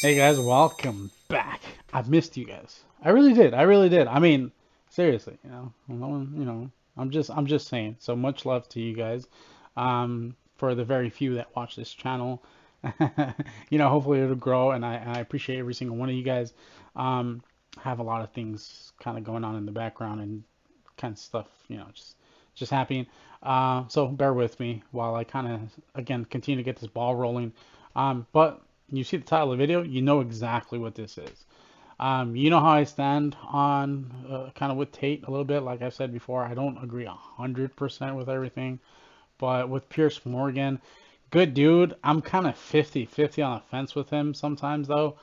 Hey guys, welcome back. I've missed you guys. I really did. I really did. I mean, seriously, no one, I'm just saying. So much love to you guys. For the very few that watch this channel, hopefully it'll grow, and I appreciate every single one of you guys. Um, have a lot of things kind of going on in the background and kind of stuff, just happening. So bear with me while I kind of again continue to get this ball rolling. But you see the title of the video, you know exactly what this is. You know how I stand on kind of with Tate a little bit. Like I said before, I don't agree 100% with everything, but with Pierce Morgan, good dude. I'm kind of 50-50 on the fence with him sometimes though,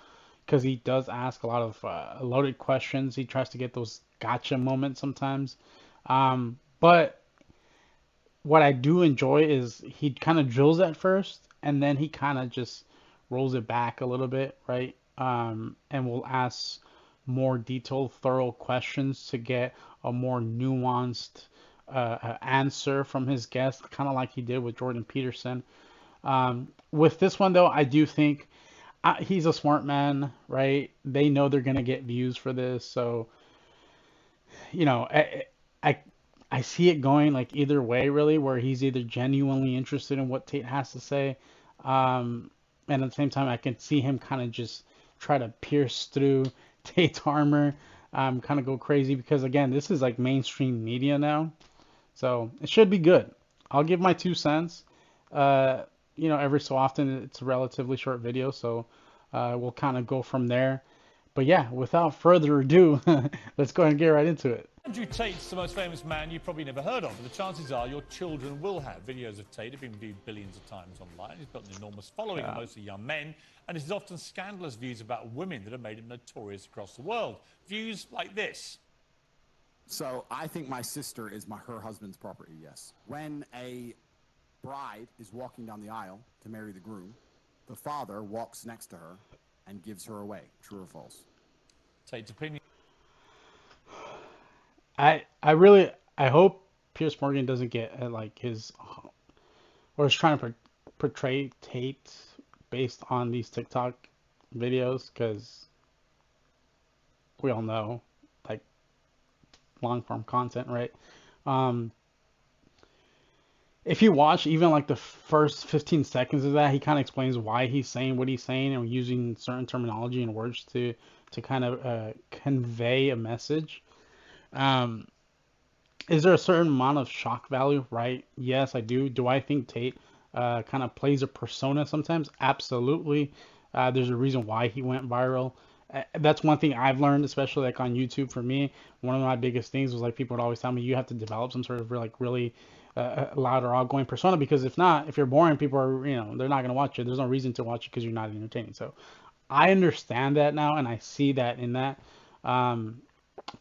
because he does ask a lot of loaded questions. He tries to get those gotcha moments sometimes. But what I do enjoy is he kind of drills at first, and then he kind of just rolls it back a little bit, right? And will ask more detailed, thorough questions to get a more nuanced answer from his guest, kind of like he did with Jordan Peterson. With this one, though, I do think he's a smart man, right? They know they're gonna get views for this, so you know, I I see it going like either way, really, where he's either genuinely interested in what Tate has to say, um, and at the same time, I can see him kind of just try to pierce through Tate's armor, kind of go crazy because again, this is like mainstream media now, so it should be good. I'll give my 2 cents. Uh, every so often it's a relatively short video, so we'll kind of go from there. But yeah, without further ado, let's go ahead and get right into it. Andrew Tate's the most famous man you've probably never heard of, but the chances are your children will have. Videos of Tate have been viewed billions of times online. He's built an enormous following, mostly young men, and his often scandalous views about women that have made him notorious across the world. Views like this. So I think my sister is her husband's property, yes. When a bride is walking down the aisle to marry the groom, the father walks next to her and gives her away. True or false? Tate's opinion. I hope Piers Morgan doesn't get like his or is trying to portray Tate based on these TikTok videos because we all know like long form content, right? Um, if you watch even like the first 15 seconds of that, he kind of explains why he's saying what he's saying and using certain terminology and words to kind of convey a message. Um, Is there a certain amount of shock value, right? Yes, I do. Do I think Tate kind of plays a persona sometimes? Absolutely. There's a reason why he went viral. That's one thing I've learned, especially like on YouTube for me. One of my biggest things was like people would always tell me you have to develop some sort of like really loud or outgoing persona because if not, if you're boring, people are, they're not going to watch it. There's no reason to watch it because you're not entertaining. So I understand that now and I see that in that. Um,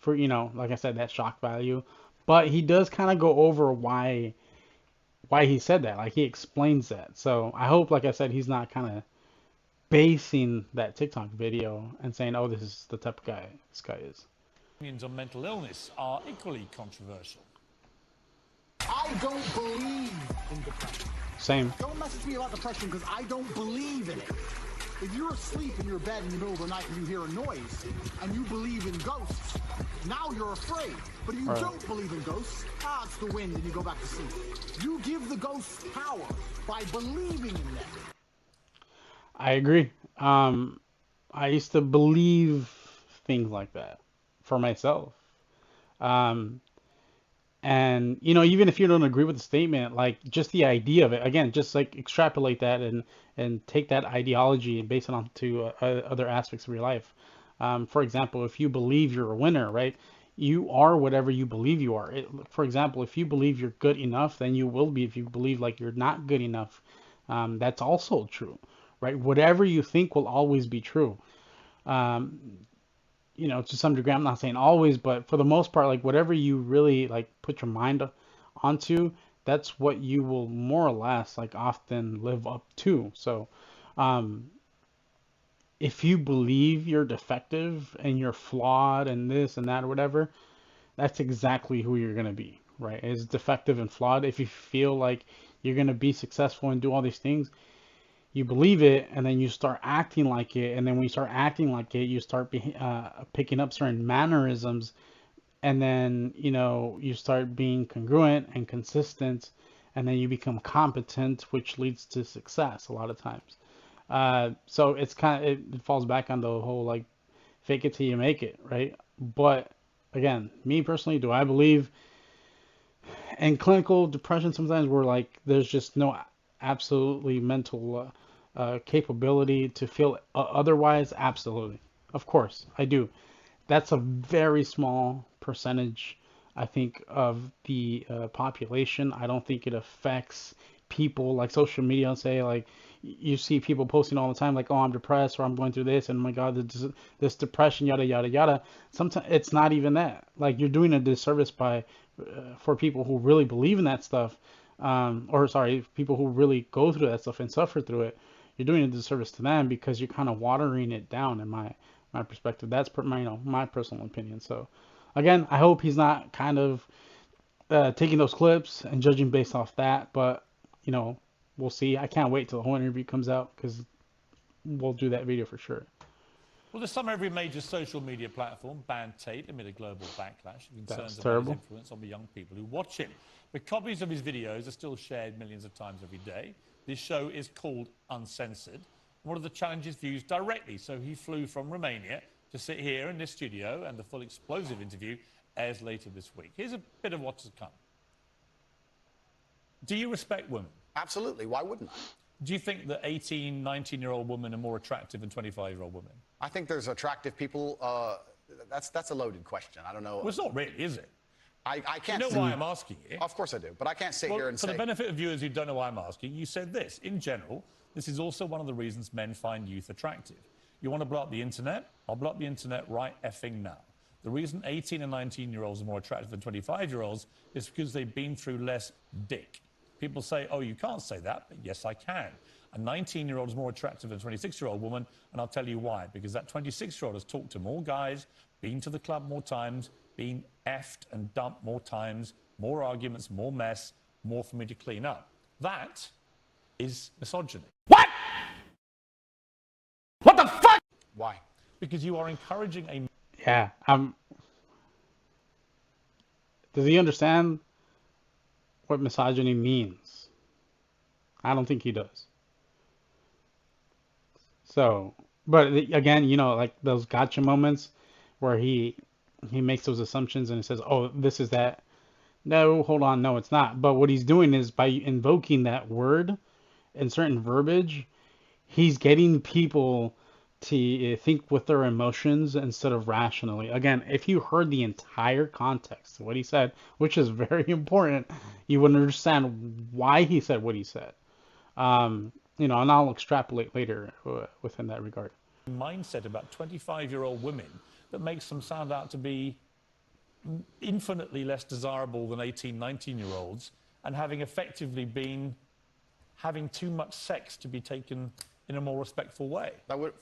for like I said, that shock value. But he does kind of go over why he said that. Like he explains that. So I hope, like I said, he's not kind of basing that TikTok video and saying, "Oh, this is the type of guy this guy is." Opinions on mental illness are equally controversial. I don't believe in depression. Same. Don't message me about depression because I don't believe in it. If you're asleep in your bed in the middle of the night and you hear a noise and you believe in ghosts, now you're afraid. But if you don't believe in ghosts, it's the wind and you go back to sleep. You give the ghosts power by believing in them. I agree. I used to believe things like that for myself. Um, And even if you don't agree with the statement, like just the idea of it, again, just like extrapolate that and take that ideology and base it onto other aspects of your life. For example, if you believe you're a winner, right? You are whatever you believe you are. For example, if you believe you're good enough, then you will be. If you believe like you're not good enough, that's also true, right? Whatever you think will always be true. Um, to some degree, I'm not saying always, but for the most part, like whatever you really like put your mind onto, that's what you will more or less like often live up to. So, um, if you believe you're defective and you're flawed and this and that or whatever, that's exactly who you're gonna be, right? Is defective and flawed. If you feel like you're gonna be successful and do all these things, you believe it, and then you start acting like it, and then when you start acting like it, you start picking up certain mannerisms, and then you start being congruent and consistent, and then you become competent, which leads to success a lot of times. So it's it falls back on the whole like fake it till you make it, right? But again, me personally, do I believe in clinical depression sometimes where like there's just no absolutely mental capability to feel otherwise? Absolutely. Of course, I do. That's a very small percentage, I think, of the population. I don't think it affects people like social media. Say like you see people posting all the time like, oh, I'm depressed or I'm going through this, and oh my God, this depression, yada yada yada. Sometimes it's not even that. Like you're doing a disservice by for people who really believe in that stuff, or sorry, people who really go through that stuff and suffer through it. You're doing a disservice to them because you're kind of watering it down in my perspective. That's my personal opinion. So again, I hope he's not kind of taking those clips and judging based off that, but we'll see. I can't wait till the whole interview comes out because we'll do that video for sure. Well, this summer, every major social media platform banned Tate amid a global backlash and concerns about terrible. his influence on the young people who watch him. But copies of his videos are still shared millions of times every day. This show is called Uncensored. One of the challenges views directly, so he flew from Romania to sit here in this studio, and the full explosive interview airs later this week. Here's a bit of what's to come. Do you respect women? Absolutely. Why wouldn't I? Do you think that 18, 19-year-old women are more attractive than 25-year-old women? I think there's attractive people. That's a loaded question. I don't know. Well, it's not really, is it? I can't. You know why I'm asking you? Of course I do, but I can't sit here and for say. the benefit of viewers who don't know why I'm asking, you said this. In general, this is also one of the reasons men find youth attractive. You want to blow up the internet? I'll blow up the internet right effing now. The reason 18 and 19-year-olds are more attractive than 25-year-olds is because they've been through less dick. People say, oh, you can't say that, but yes, I can. A 19-year-old is more attractive than a 26-year-old woman, and I'll tell you why. Because that 26-year-old has talked to more guys, been to the club more times, been effed and dumped more times, more arguments, more mess, more for me to clean up. That is misogyny. What? What the fuck? Why? Because you are encouraging a... Yeah, does he understand what misogyny means? I don't think he does. So, but again, like those gotcha moments where he makes those assumptions and he says, "Oh, this is that." No, hold on, no, it's not. But what he's doing is by invoking that word and certain verbiage, he's getting people to think with their emotions instead of rationally. Again, if you heard the entire context of what he said, which is very important, you would understand why he said what he said. And I'll extrapolate later within that regard. Mindset about 25-year-old women that makes them sound out to be infinitely less desirable than 18, 19-year-olds, and having effectively been having too much sex to be taken in a more respectful way.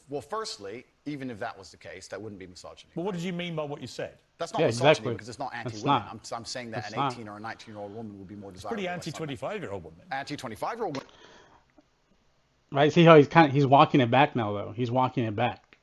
Well, firstly, even if that was the case, that wouldn't be misogyny. Well, what did you mean by what you said? That's not misogyny exactly. because it's not anti-women. It's not. I'm saying that It's an 18 not. or a 19-year-old woman would be more desirable. Pretty anti-25-year-old woman. Anti-25-year-old woman. Right? See how he's walking it back now, though. He's walking it back.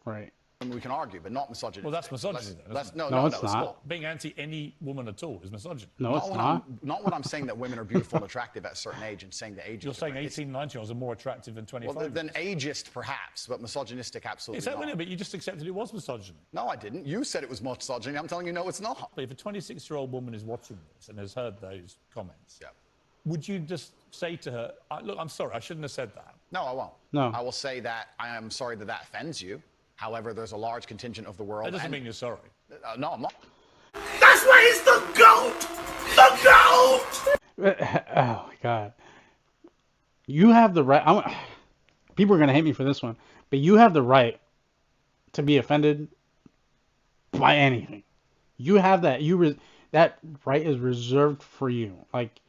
Right. We can argue, but not misogyny. Well, that's misogyny, then, isn't it? No, it's not. Being anti any woman at all is misogyny. No, it's not. Not when I'm saying that women are beautiful and attractive at a certain age and saying that age. You're saying 18, 19-year-olds are more attractive than 25. Well, than ageist, perhaps, but misogynistic, absolutely Is that not. but you just accepted it was misogyny. No, I didn't. You said it was misogyny. I'm telling you, no, it's not. But if a 26-year-old woman is watching this and has heard those comments, Yeah. would you just say to her, look, I'm sorry, I shouldn't have said that? No, I won't. No. I will say that I am sorry that that offends you. However, there's a large contingent of the world. That doesn't mean you're sorry. No, I'm not. That's why he's the GOAT! The GOAT! Oh my God. You have the right. People are going to hate me for this one, but you have the right to be offended by anything. You have that. That right is reserved for you. Like,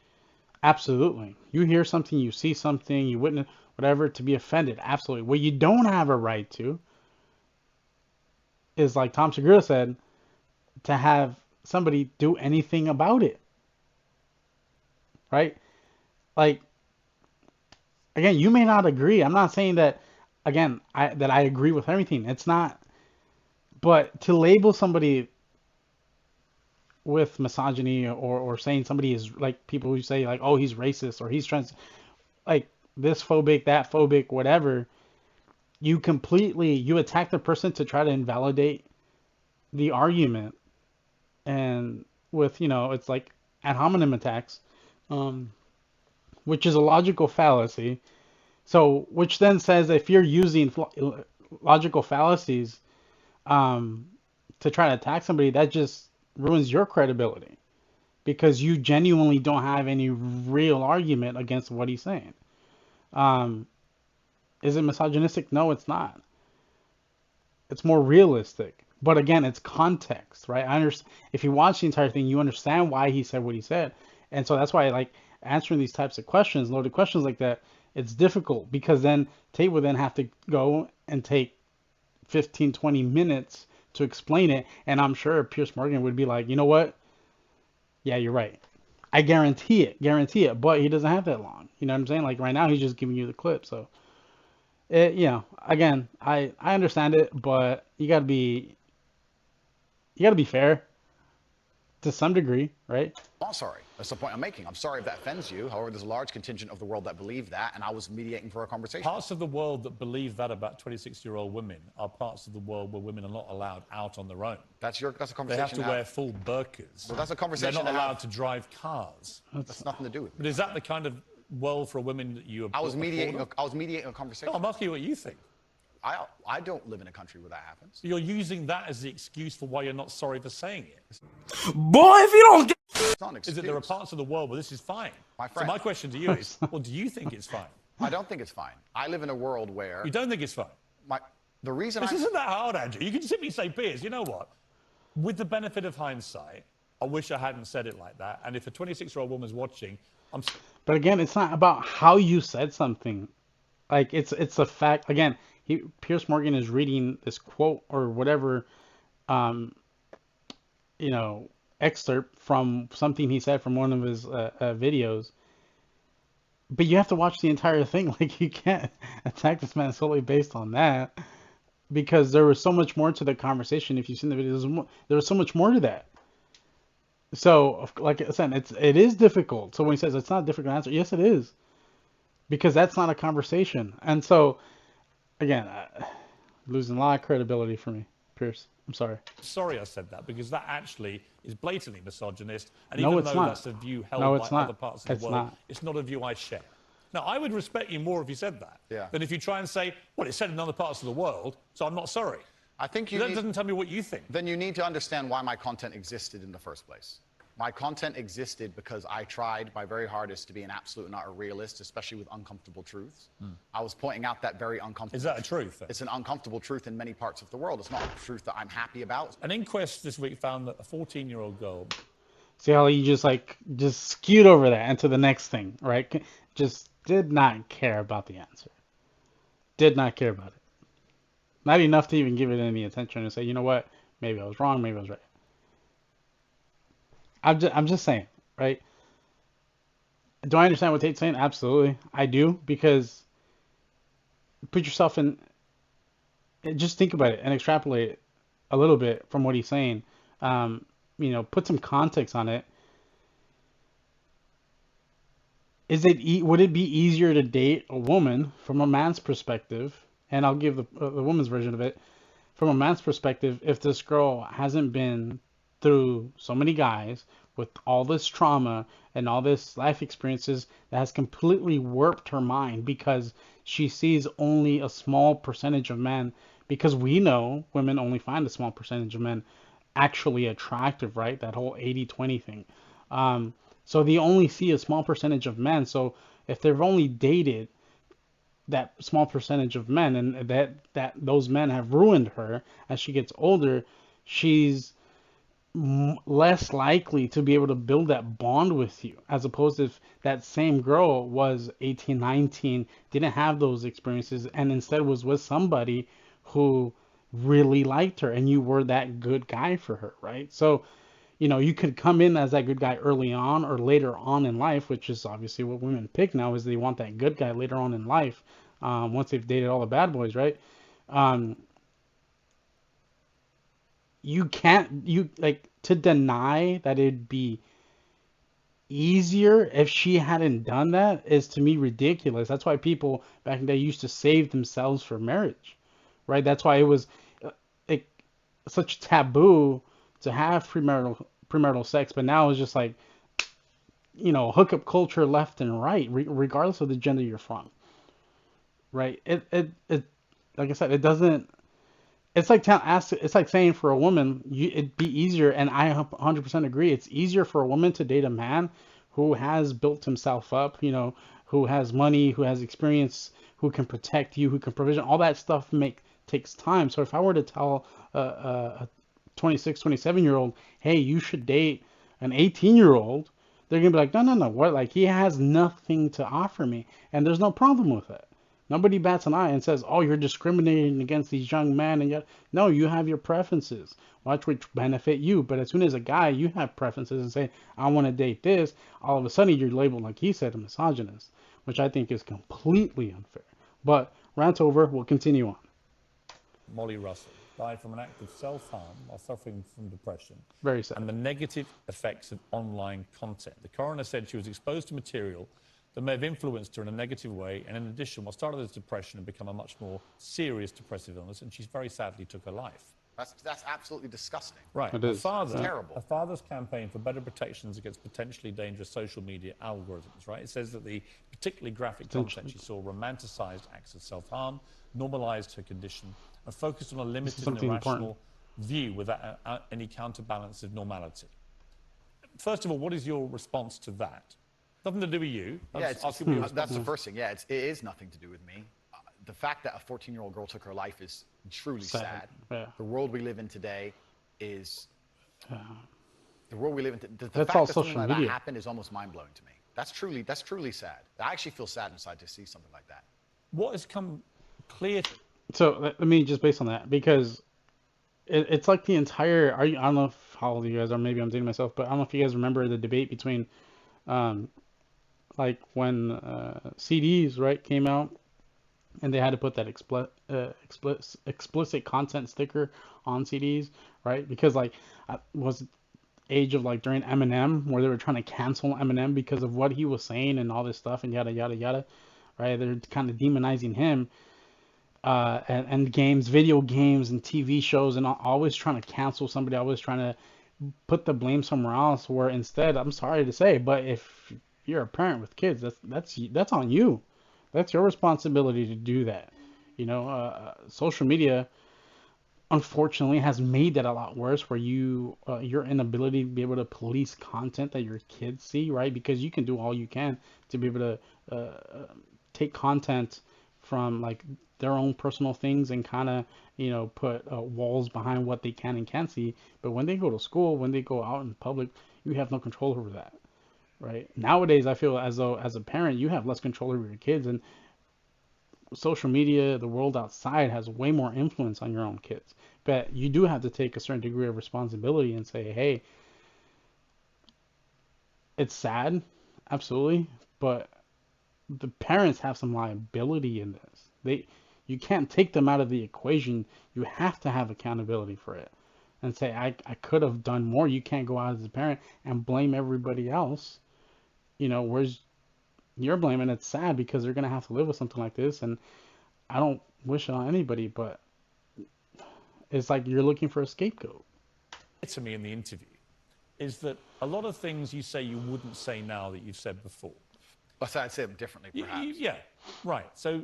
absolutely. You hear something, you see something, you witness whatever, to be offended. Absolutely. What you don't have a right to is, like Tom Segura said, to have somebody do anything about it. Right? Like, again, you may not agree. I'm not saying that, again, I agree with everything. It's not, but to label somebody with misogyny, or saying somebody is like, people who say like, oh, he's racist, or he's trans, like this phobic, that phobic, whatever, you attack the person to try to invalidate the argument. And with, it's like ad hominem attacks, um, which is a logical fallacy. So, which then says if you're using logical fallacies, um, to try to attack somebody, that just ruins your credibility because you genuinely don't have any real argument against what he's saying. Um, is it misogynistic? No, it's not. It's more realistic. But again, it's context, right? I understand, if you watch the entire thing, you understand why he said what he said. And so that's why I like answering these types of questions, loaded questions like that. It's difficult because then Tate would then have to go and take 15, 20 minutes to explain it. And I'm sure Piers Morgan would be like, you know what? Yeah, you're right. I guarantee it. But he doesn't have that long. You know what I'm saying? Like right now, he's just giving you the clip. So, again, I understand it, but you gotta be fair to some degree, right? I'm sorry. That's the point I'm making. I'm sorry if that offends you. However, there's a large contingent of the world that believe that, and I was mediating for a conversation. Parts of the world that believe that about 26-year-old women are parts of the world where women are not allowed out on their own. That's a conversation. They have to wear full burqas. Well, that's a conversation. They're not allowed to drive cars. That's nothing to do with it. But is that the kind of world for a woman that you? I was mediating a conversation. No, I'm asking you what you think. I don't live in a country where that happens. So you're using that as the excuse for why you're not sorry for saying it. Boy, if you don't get... It's not an excuse. Is that there are parts of the world where this is fine? My friend. So my question to you is, well, do you think it's fine? I don't think it's fine. I live in a world where... You don't think it's fine? The reason This isn't that hard, Andrew. You can simply say, Piers, you know what? With the benefit of hindsight, I wish I hadn't said it like that. And if a 26-year-old woman's watching, But again, it's not about how you said something. Like it's a fact. Again, Piers Morgan is reading this quote or whatever, excerpt from something he said from one of his videos. But you have to watch the entire thing. Like you can't attack this man solely based on that, because there was so much more to the conversation. If you've seen the videos, there was so much more to that. So, like I said, it is difficult. So when he says it's not a difficult answer, yes, it is, because that's not a conversation. And so, again, losing a lot of credibility for me, Piers. I'm sorry. Sorry I said that, because that actually is blatantly misogynist. And No, even it's though not. that's a view held No, by it's not. other parts of It's the world, not. it's not a view I share. Now, I would respect you more if you said that than if you try and say, well, it's said in other parts of the world, so I'm not sorry. I think That doesn't tell me what you think. Then you need to understand why my content existed in the first place. My content existed because I tried my very hardest to be an absolute and utter realist, especially with uncomfortable truths. I was pointing out that very uncomfortable... Is that a truth, then? It's an uncomfortable truth in many parts of the world. It's not a truth that I'm happy about. An inquest this week found that a 14-year-old girl... See how he just skewed over that into the next thing, right? Just did not care about the answer. Did not care about it. Not enough to even give it any attention and say, you know what? Maybe I was wrong. Maybe I was right. I'm just saying, right? Do I understand what Tate's saying? Absolutely, I do, because put yourself in. Just think about it and extrapolate it a little bit from what he's saying. Put some context on it. Would it be easier to date a woman from a man's perspective? And I'll give the woman's version of it. From a man's perspective, if this girl hasn't been through so many guys with all this trauma and all this life experiences that has completely warped her mind, because she sees only a small percentage of men, because we know women only find a small percentage of men actually attractive, right? That whole 80-20 thing. So they only see a small percentage of men. So if they've only dated that small percentage of men, and that those men have ruined her as she gets older, she's less likely to be able to build that bond with you, as opposed to if that same girl was 18, 19, didn't have those experiences, and instead was with somebody who really liked her and you were that good guy for her, right? So You know, you could come in as that good guy early on or later on in life, which is obviously what women pick now, is they want that good guy later on in life, once they've dated all the bad boys, right? Um, you can't, you like, to deny that it'd be easier if she hadn't done that is to me ridiculous. That's why people back in the day used to save themselves for marriage, right? That's why it was like such taboo to have premarital sex, but now it's just like, you know, hookup culture left and right, regardless of the gender you're from, right? It like I said, it doesn't. It's like it's like saying for a woman, it'd be easier, and I 100% agree. It's easier for a woman to date a man who has built himself up, you know, who has money, who has experience, who can protect you, who can provision. All that stuff takes time. So if I were to tell a 26, 27-year-old, hey, you should date an 18-year-old, they're gonna be like, no, no, no, what? Like, he has nothing to offer me, and there's no problem with it. Nobody bats an eye and says, "Oh, you're discriminating against these young men," and yet, no, you have your preferences, which benefit you. But as soon as a guy, you have preferences and say, "I want to date this," all of a sudden you're labeled, like he said, a misogynist, which I think is completely unfair. But rant over. We'll continue on. Molly Russell died from an act of self-harm while suffering from depression. Very sad. And the negative effects of online content. The coroner said she was exposed to material that may have influenced her in a negative way, and in addition, what started as depression had become a much more serious depressive illness, and she very sadly took her life. That's absolutely disgusting. Right. It is. Father, terrible. A father's campaign for better protections against potentially dangerous social media algorithms, right? It says that the particularly graphic content she saw romanticized acts of self-harm, normalized her condition, and focused on a limited and irrational view without any counterbalance of normality. First of all, what is your response to that? Nothing to do with you. That's the first thing. Yeah, it is nothing to do with me. The fact that a 14-year-old girl took her life is truly sad. Yeah. The world we live in today is the world we live in. The That's fact all that social something like media. that happened is almost mind-blowing to me. That's truly sad. I actually feel sad inside to see something like that. What has come clear? So let me just based on that, because it's like the entire. I don't know how old you guys are. Maybe I'm dating myself, but I don't know if you guys remember the debate between, like when CDs came out, and they had to put that explicit content sticker on CDs, right? Because like was age of like during Eminem, where they were trying to cancel Eminem because of what he was saying and all this stuff and yada yada yada, right? They're kind of demonizing him. And games, video games, and TV shows, and always trying to cancel somebody, always trying to put the blame somewhere else. Where instead, I'm sorry to say, but if you're a parent with kids, that's on you. That's your responsibility to do that. You know, social media, unfortunately, has made that a lot worse. Where your inability to be able to police content that your kids see, right? Because you can do all you can to be able to take content from like their own personal things and kind of, you know, put walls behind what they can and can't see. But when they go to school, when they go out in public, you have no control over that, right? Nowadays, I feel as though as a parent, you have less control over your kids, and social media, the world outside, has way more influence on your own kids. But you do have to take a certain degree of responsibility and say, hey, it's sad, absolutely, but the parents have some liability in this. You can't take them out of the equation. You have to have accountability for it and say, I could have done more. You can't go out as a parent and blame everybody else. You know, where's your blame? And it's sad because they're going to have to live with something like this. And I don't wish it on anybody, but it's like you're looking for a scapegoat. To me in the interview is that a lot of things you say you wouldn't say now that you've said before. But I'd say them differently, perhaps. Yeah, right. So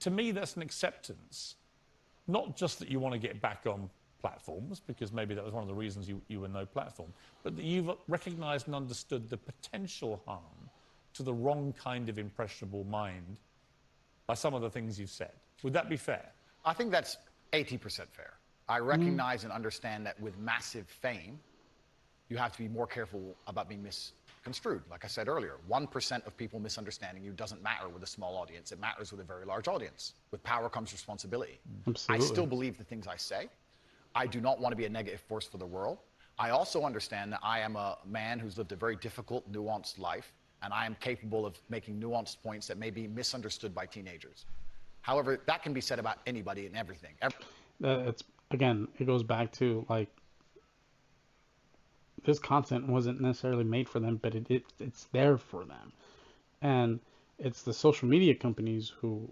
to me, that's an acceptance, not just that you want to get back on platforms, because maybe that was one of the reasons you were no platform, but that you've recognized and understood the potential harm to the wrong kind of impressionable mind by some of the things you've said. Would that be fair? I think that's 80% fair. I recognize and understand that with massive fame, you have to be more careful about being misconstrued. Like I said earlier, 1% of people misunderstanding you doesn't matter with a small audience. It matters with a very large audience. With power comes responsibility. Absolutely. I still believe the things I say. I do not want to be a negative force for the world. I also understand that I am a man who's lived a very difficult, nuanced life, and I am capable of making nuanced points that may be misunderstood by teenagers. However, that can be said about anybody and everything. It's again, it goes back to like this content wasn't necessarily made for them, but it's there for them, and it's the social media companies who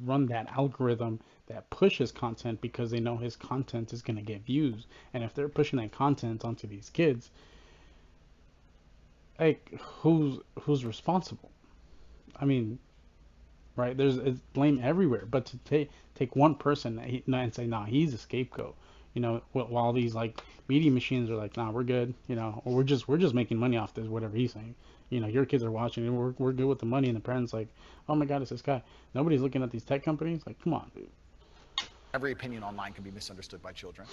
run that algorithm that pushes content because they know his content is going to get views, and if they're pushing that content onto these kids, like who's responsible? I mean, right? It's blame everywhere, but to take one person and say, nah, he's a scapegoat. You know, while these like media machines are like, nah, we're good. You know, or we're just making money off this, whatever he's saying. You know, your kids are watching, and we're good with the money, and the parents like, oh my God, it's this guy. Nobody's looking at these tech companies. Like, come on, dude. Every opinion online can be misunderstood by children.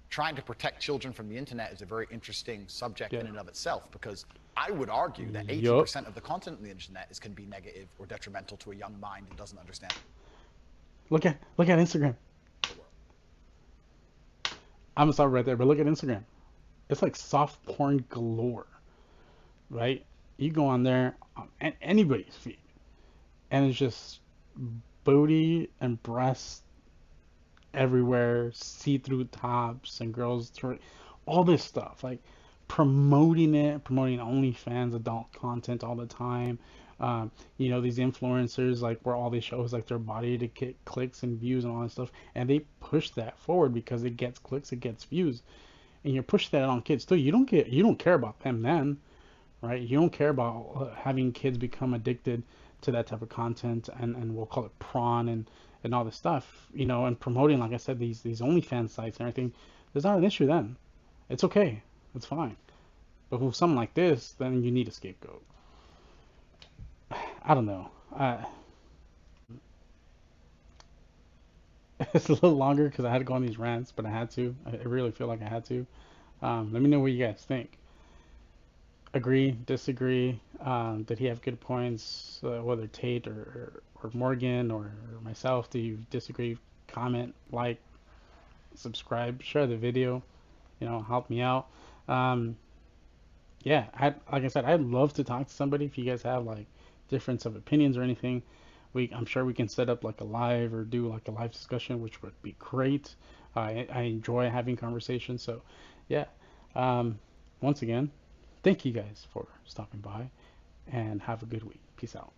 Trying to protect children from the internet is a very interesting subject in and of itself, because I would argue that 80% of the content on the internet can be negative or detrimental to a young mind that doesn't understand. Look at Instagram. I'm gonna stop right there, but look at Instagram. It's like soft porn galore, right? You go on there, on anybody's feed, and it's just booty and breasts everywhere, see-through tops and girls, all this stuff, like promoting OnlyFans adult content all the time. You know, these influencers, like where all they show is like their body to get clicks and views and all that stuff, and they push that forward because it gets clicks, it gets views, and you're pushing that on kids too. You don't care about them then, right? You don't care about having kids become addicted to that type of content, and we'll call it prawn and all this stuff, you know, and promoting, like I said, these OnlyFans sites and everything. There's not an issue then. It's okay. It's fine. But with something like this, then you need a scapegoat. I don't know. It's a little longer because I had to go on these rants, but I had to. I really feel like I had to. Let me know what you guys think. Agree, disagree? Did he have good points? Whether Tate or Morgan or myself, do you disagree? Comment, like, subscribe, share the video. You know, help me out. Yeah, like I said, I'd love to talk to somebody. If you guys have like difference of opinions or anything, I'm sure we can set up like a live or do like a live discussion, which would be great. I enjoy having conversations. So yeah, once again, thank you guys for stopping by, and have a good week. Peace out.